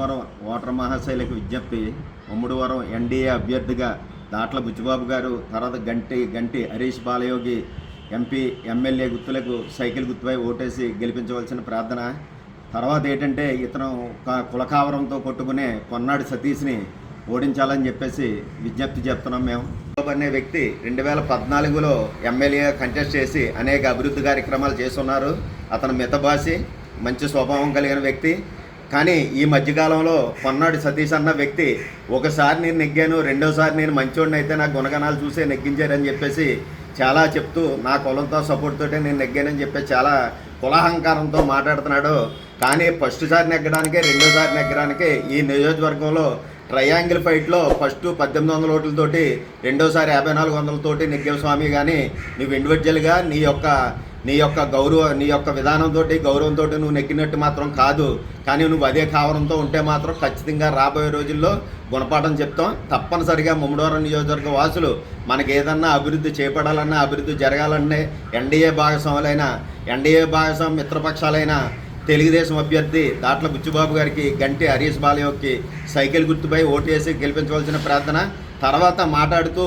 Mummidivaram voter మహాశైలకు విజ్ఞప్తి. Mummidivaram NDA అభ్యర్థిగా దాట్ల బుచ్చిబాబు గారు, తర్వాత గంటి హరీష్ బాలయోగి ఎంపీ ఎమ్మెల్యే గుర్తులకు సైకిల్ గుర్తుపై ఓటేసి గెలిపించవలసిన ప్రార్థన. తర్వాత ఏంటంటే ఇతను కులకావరంతో కొట్టుకునే పొన్నాడు సతీష్ని ఓడించాలని చెప్పేసి విజ్ఞప్తి చెప్తున్నాం మేము. అనే వ్యక్తి 2014లో ఎమ్మెల్యేగా కంటెస్ట్ చేసి అనేక అభివృద్ధి కార్యక్రమాలు చేస్తున్నారు. అతను మితభాషి, మంచి స్వభావం కలిగిన వ్యక్తి. కానీ ఈ మధ్యకాలంలో పొన్నాడు సతీష్ అన్న వ్యక్తి ఒకసారి నేను నెగ్గాను, రెండోసారి నేను మంచోడిని అయితే నా గుణగణాలు చూసే నెగ్గించారని చెప్పేసి చాలా చెప్తూ నా కులంతో సపోర్ట్ తోటే నేను నెగ్గానని చెప్పేసి చాలా కులాహంకారంతో మాట్లాడుతున్నాడు. కానీ ఫస్ట్ సారి నెగ్గడానికే రెండోసారి నెగ్గడానికే ఈ నియోజకవర్గంలో ట్రయాంగిల్ ఫైట్లో ఫస్ట్ 1800 ఓట్లతోటి, రెండోసారి 5400తోటి నెగ్గావు స్వామి. కానీ నువ్వు ఇండివిజువల్గా నీ యొక్క విధానంతో గౌరవంతో నువ్వు నెగ్గినట్టు మాత్రం కాదు. కానీ నువ్వు అదే కావడంతో ఉంటే మాత్రం ఖచ్చితంగా రాబోయే రోజుల్లో గుణపాఠం చెప్తాం. తప్పనిసరిగా ముమ్మడివరం నియోజకవర్గ వాసులు మనకి ఏదన్నా అభివృద్ధి చేపడాలన్నా, అభివృద్ధి జరగాలన్నా ఎన్డీఏ భాగస్వామ్య మిత్రపక్షాలైన తెలుగుదేశం అభ్యర్థి దాట్ల బుచ్చిబాబు గారికి, గంటి హరీష్ బాలయోగికి సైకిల్ గుర్తుపై ఓటేసి గెలిపించవలసిన ప్రార్థన. తర్వాత మాట్లాడుతూ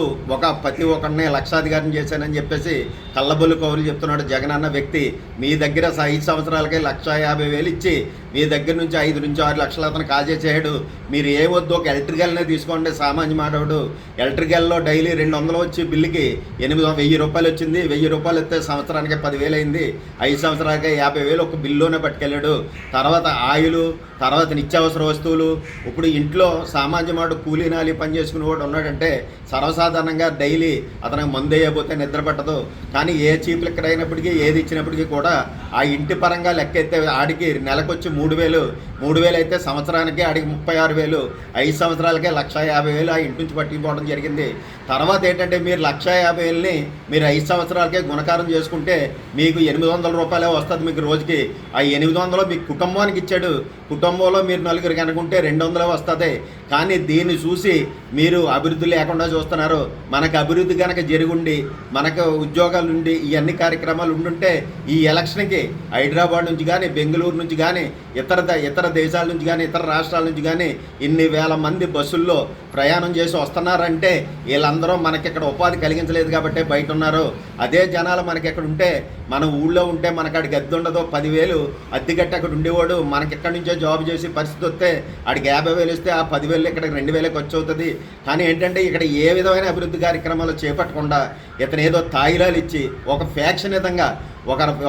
ప్రతి ఒక్కరిని లక్షాధికారం చేశానని చెప్పేసి కళ్ళబొల్లు కౌలు చెప్తున్నాడు జగన్ అన్న వ్యక్తి. మీ దగ్గర 5 సంవత్సరాలకే 1,50,000 ఇచ్చి మీ దగ్గర నుంచి 5 నుంచి 6 లక్షలు అతను కాజేసేయడు. మీరు ఏమొద్దు, ఒక ఎలక్ట్రికల్నే తీసుకోండి. సామాన్య మానవుడు ఎలక్ట్రికల్లో డైలీ 200 వచ్చి బిల్లుకి 1000 రూపాయలు వచ్చింది. 1000 రూపాయలు ఇస్తే సంవత్సరానికి 10,000 అయింది. 5 సంవత్సరాలకే 50,000 ఒక బిల్లునే పట్టుకెళ్ళాడు. తర్వాత ఆయిలు, తర్వాత నిత్యావసర వస్తువులు. ఇప్పుడు ఇంట్లో సామాన్య మాడు కూలీనాలి పని చేసుకునేవాడు ఉన్నాడంటే సర్వసాధారణంగా డైలీ అతనికి మందు వేయబోతే నిద్ర పట్టదు. కానీ ఏ చీప్ లిక్కర్ అయినప్పటికీ, ఏది ఇచ్చినప్పటికీ కూడా ఆ ఇంటి పరంగా లెక్క అయితే ఆడికి నెలకొచ్చి 3,000 అయితే సంవత్సరానికి ఆడికి 36,000. 5 సంవత్సరాలకే 1,50,000 ఆ ఇంటి నుంచి పట్టుకుపోవడం జరిగింది. తర్వాత ఏంటంటే మీరు 1,50,000ని మీరు 5 సంవత్సరాలకే గుణకారం చేసుకుంటే మీకు 800 రూపాయలే వస్తుంది మీకు రోజుకి. ఆ 800 మీకు కుటుంబానికి ఇచ్చాడు. కుటుంబంలో మీరు నలుగురు కనుకుంటే 200 వస్తుంది. కానీ దీన్ని చూసి మీరు అభివృద్ధి లేకుండా చూస్తున్నారు. మనకు అభివృద్ధి కనుక జరుగుండి, మనకు ఉద్యోగాలు ఉండి, ఇవన్నీ కార్యక్రమాలు ఉండుంటే ఈ ఎలక్షన్కి హైదరాబాద్ నుంచి కానీ, బెంగళూరు నుంచి కానీ, ఇతర దేశాల నుంచి కానీ, ఇతర రాష్ట్రాల నుంచి కానీ ఇన్ని వేల మంది బస్సుల్లో ప్రయాణం చేసి వస్తున్నారంటే వీళ్ళందరూ మనకి ఇక్కడ ఉపాధి కలిగించలేదు కాబట్టి బయట ఉన్నారు. అదే జనాలు మనకి ఎక్కడ ఉంటే, మన ఊళ్ళో ఉంటే మనకు అడిగి అద్దె ఉండదు. 10,000 అద్దె కట్టి అక్కడ ఉండేవాడు మనకి ఎక్కడి నుంచో జాబ్ చేసి పరిస్థితి వస్తే అడిగి 50,000 ఇస్తే ఆ 10,000 ఇక్కడ 2,000 ఖర్చు అవుతుంది. కానీ ఏంటంటే ఇక్కడ ఏ విధమైన అభివృద్ధి కార్యక్రమాలు చేపట్టకుండా ఇతను ఏదో తాయిలాలు ఇచ్చి ఒక ఫ్యాక్షన్ విధంగా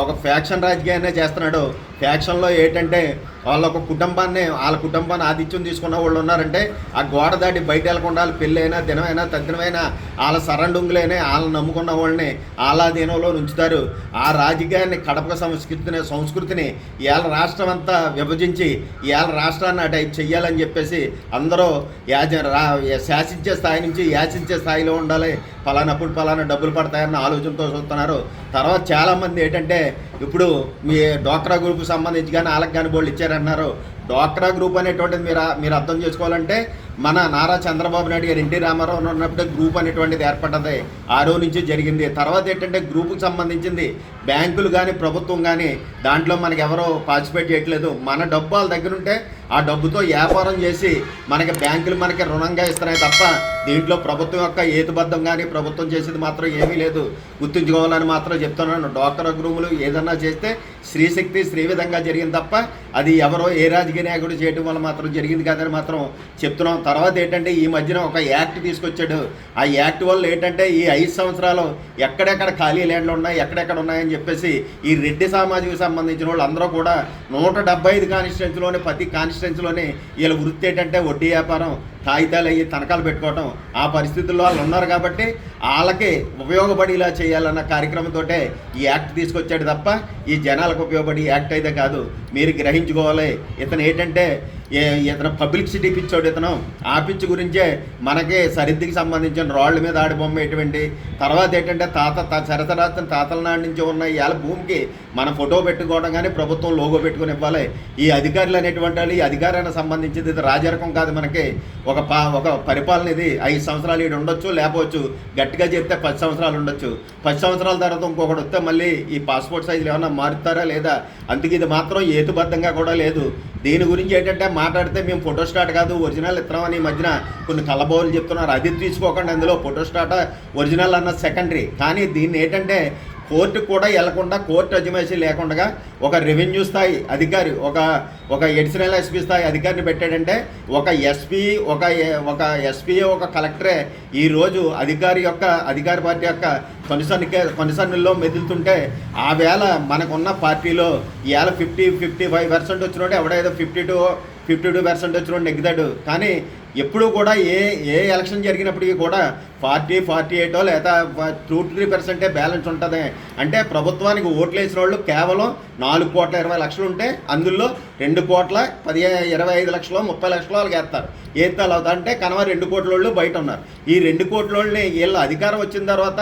ఒక ఫ్యాక్షన్ రాజకీయాన్ని చేస్తున్నాడు. ఫ్యాక్షన్లో ఏంటంటే వాళ్ళ కుటుంబాన్ని ఆదిత్యం తీసుకున్న వాళ్ళు ఉన్నారంటే ఆ గోడ దాటి బయట వెళ్ళకుండా వాళ్ళ పెళ్ళైనా, దినమైనా, తద్దినమైనా వాళ్ళ సరౌండింగ్లోనే వాళ్ళని నమ్ముకున్న వాళ్ళని ఆలాధీనంలో ఉంచుతారు. ఆ రాజకీయాన్ని కడప సంస్కృతిని ఇవాళ రాష్ట్రం అంతా విభజించి ఇవాళ రాష్ట్రాన్ని అటు చెయ్యాలని చెప్పేసి అందరూ శాసించే స్థాయి నుంచి యాచించే స్థాయిలో ఉండాలి. పలానప్పుడు పలానా డబ్బులు పడతాయన్న ఆలోచనతో చూస్తున్నారు. తర్వాత చాలామంది ఏంటంటే ఇప్పుడు మీ డ్వాక్రా గ్రూప్కి సంబంధించి కానీ వాళ్ళకి కానీ బోళ్ళు ఇచ్చారన్నారు. డ్వాక్రా గ్రూప్ అనేటువంటిది మీరు అర్థం చేసుకోవాలంటే మన నారా చంద్రబాబు నాయుడు గారు, ఎన్టీ రామారావు ఉన్నప్పుడే గ్రూప్ అనేటువంటిది ఏర్పడ్డది. ఆ రోజు నుంచి జరిగింది. తర్వాత ఏంటంటే గ్రూపుకి సంబంధించింది బ్యాంకులు కానీ, ప్రభుత్వం కానీ దాంట్లో మనకి ఎవరో పార్టిసిపేట్ చేయట్లేదు. మన డబ్బు వాళ్ళ దగ్గర ఉంటే ఆ డబ్బుతో వ్యాపారం చేసి మనకి బ్యాంకులు మనకి రుణంగా ఇస్తున్నాయి తప్ప దీంట్లో ప్రభుత్వం యొక్క హేతుబద్ధం కానీ ప్రభుత్వం చేసేది మాత్రం ఏమీ లేదు. గుర్తుంచుకోవాలని మాత్రం చెప్తున్నాను. డ్వాక్రా గ్రూపులు ఏదన్నా చేస్తే స్త్రీశక్తి స్త్రీ విధంగా జరిగింది తప్ప అది ఎవరో ఏ రాజకీయ నాయకుడు చేయడం వల్ల మాత్రం జరిగింది కాదని మాత్రం చెప్తున్నాం. తర్వాత ఏంటంటే ఈ మధ్యన ఒక యాక్ట్ తీసుకొచ్చాడు. ఆ యాక్ట్ వల్ల ఏంటంటే ఈ 5 సంవత్సరాలు ఎక్కడెక్కడ ఖాళీ ల్యాండ్లు ఉన్నాయి, ఎక్కడెక్కడ ఉన్నాయని చెప్పేసి ఈ రెడ్డి సామాజికకు సంబంధించిన వాళ్ళు అందరూ కూడా 175 కాన్స్టిట్యున్సీలోని ప్రతి కాన్స్టిట్యున్సీలోని వీళ్ళ వృత్తి ఏంటంటే వడ్డీ వ్యాపారం, కాగితాలు అయ్యి తనఖాలు పెట్టుకోవటం. ఆ పరిస్థితుల్లో వాళ్ళు ఉన్నారు కాబట్టి వాళ్ళకి ఉపయోగపడేలా చేయాలన్న కార్యక్రమంతో ఈ యాక్ట్ తీసుకొచ్చాడు తప్ప ఈ జనాలకు ఉపయోగపడి యాక్ట్ అయితే కాదు. మీరు గ్రహించుకోవాలి. ఇతను ఏంటంటే ఇతను పబ్లిసిటీ పిచ్చోడు. ఇతను ఆ పిచ్చి గురించే మనకి సరిద్దికి సంబంధించిన రాళ్ళ మీద ఆడి బొమ్మ ఎటువంటి. తర్వాత ఏంటంటే చరిత్రాతన తాతల నాటి నుంచి ఉన్న ఇవాళ భూమికి మన ఫోటో పెట్టుకోవడం కానీ ప్రభుత్వం లోగో పెట్టుకుని ఇవ్వాలి. ఈ అధికారులు అనేటువంటి వాళ్ళు ఈ అధికారానికి సంబంధించింది ఇది రాజరకం కాదు. మనకి ఒక పరిపాలన ఇది 5 సంవత్సరాలు ఇది ఉండొచ్చు, లేకపోవచ్చు. గట్టిగా చెప్తే 10 సంవత్సరాలు ఉండొచ్చు. 10 సంవత్సరాల తర్వాత ఇంకొకటి వస్తే మళ్ళీ ఈ పాస్పోర్ట్ సైజులు ఏమన్నా మారుతారా లేదా? అందుకే ఇది మాత్రం హేతుబద్ధంగా కూడా లేదు. దీని గురించి ఏంటంటే మాట్లాడితే మేము ఫోటో స్టాట్ కాదు ఒరిజినల్ ఇస్తున్నామని ఈ మధ్యన కొన్ని కళ్ళబోలు చెప్తున్నారు. అది తీసుకోకండి, అందులో ఫోటో స్టాట్ ఒరిజినల్ అన్న సెకండరీ. కానీ దీన్ని ఏంటంటే కోర్టుకు కూడా వెళ్లకుండా, కోర్టు అజమాయిషీ లేకుండా ఒక రెవెన్యూ స్థాయి అధికారి, ఒక ఎడిషనల్ ఎస్పీ స్థాయి అధికారిని పెట్టాడంటే ఒక ఎస్పీ ఒక కలెక్టరే ఈరోజు అధికార పార్టీ యొక్క కొనసాగుల్లో మెదులుతుంటే, ఆ వేళ మనకున్న పార్టీలో ఇవాళ 55% వచ్చినోడు ఎవడేదో 52% వచ్చినోడు నెగ్గుతాడు. కానీ ఎప్పుడు కూడా ఏ ఎలక్షన్ జరిగినప్పటికీ కూడా 48 లేదా 2-3% బ్యాలెన్స్ ఉంటుంది. అంటే ప్రభుత్వానికి ఓట్లు వేసిన వాళ్ళు కేవలం 4,20,00,000 ఉంటే అందులో 2,25,00,000 30,00,000 వాళ్ళకి వేస్తారు. ఏతాలు అవుతా అంటే కనవ 2 కోట్ల వాళ్ళు బయట ఉన్నారు. ఈ 2 కోట్ల వాళ్ళని వీళ్ళు అధికారం వచ్చిన తర్వాత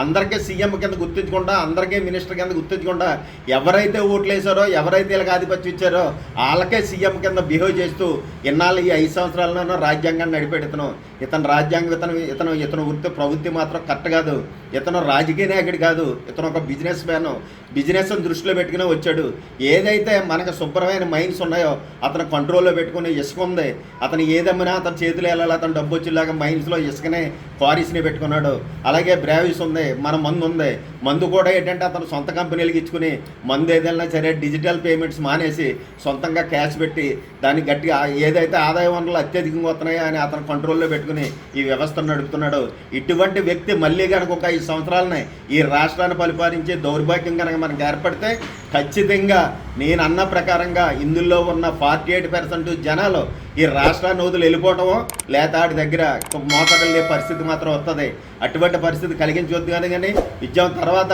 అందరికీ సీఎం కింద గుర్తించకుండా, అందరికీ మినిస్టర్ కింద గుర్తించకుండా, ఎవరైతే ఓట్లు వేసారో, ఎవరైతే వీళ్ళకి ఆధిపత్యం ఇచ్చారో వాళ్ళకే సీఎం కింద బిహేవ్ చేస్తూ ఇన్నాళ్ళు ఈ 5 సంవత్సరాల్లోనూ రాజ్యాంగాన్ని నడిపెడుతున్నాం. ఇతను రాజ్యాంగం ఇతను ప్రవృత్తి మాత్రం కరెక్ట్ కాదు. ఇతను రాజకీయ నాయకుడు కాదు, ఇతను ఒక బిజినెస్ మ్యాన్. బిజినెస్ దృష్టిలో పెట్టుకునే వచ్చాడు. ఏదైతే మనకు శుభ్రమైన మైన్స్ ఉన్నాయో అతను కంట్రోల్లో పెట్టుకుని ఇసుక ఉంది. అతను ఏదమ్మినా అతను చేతులు వెళ్ళాలి, అతను డబ్బు వచ్చేలాగా మైన్స్లో ఇసుకనే క్వారీస్ని పెట్టుకున్నాడు. అలాగే బ్రావిస్ ఉంది, మన మందు ఉంది. మందు కూడా ఏంటంటే అతను సొంత కంపెనీలకు ఇచ్చుకుని మందు ఏదైనా సరే డిజిటల్ పేమెంట్స్ మానేసి సొంతంగా క్యాష్ పెట్టి దాన్ని గట్టిగా ఏదైతే ఆదాయ వనరులు అత్యధికంగా వస్తున్నాయో అని అతను కంట్రోల్లో పెట్టుకుని ఈ వ్యవస్థను నడుపుతున్నాడు. ఇటువంటి వ్యక్తి మళ్ళీ కనుక ఒక 5 సంవత్సరాలని ఈ రాష్ట్రాన్ని పరిపాలించే దౌర్భాగ్యం కనుక మనకు ఏర్పడితే ఖచ్చితంగా నేను అన్న ప్రకారంగా ఇందులో ఉన్న 48% జనాలు ఈ రాష్ట్రాన్ని వదిలి వెళ్ళిపోవటమో లేదా ఆడి దగ్గర మోసగలిగే పరిస్థితి మాత్రం వస్తుంది. అటువంటి పరిస్థితి కలిగించవద్దు. కానీ విద్యం తర్వాత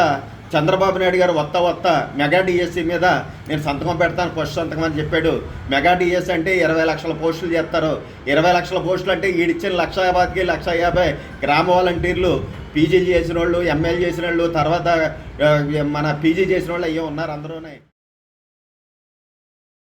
చంద్రబాబు నాయుడు గారు వత్త మెగా డిఎస్సీ మీద నేను సంతకం పెడతాను, ఫస్ట్ సంతకం అని చెప్పాడు. మెగా డిఎస్సీ అంటే 20 లక్షల పోస్టులు చేస్తారు. 20 లక్షల పోస్టులు అంటే ఈడిచ్చిన 1,50,000కి 1,50,000 గ్రామ వాలంటీర్లు, పీజీ చేసిన వాళ్ళు, ఎంఎల్ చేసిన వాళ్ళు, తర్వాత మన పీజీ చేసిన వాళ్ళు అయ్యే ఉన్నారు అందరూనే.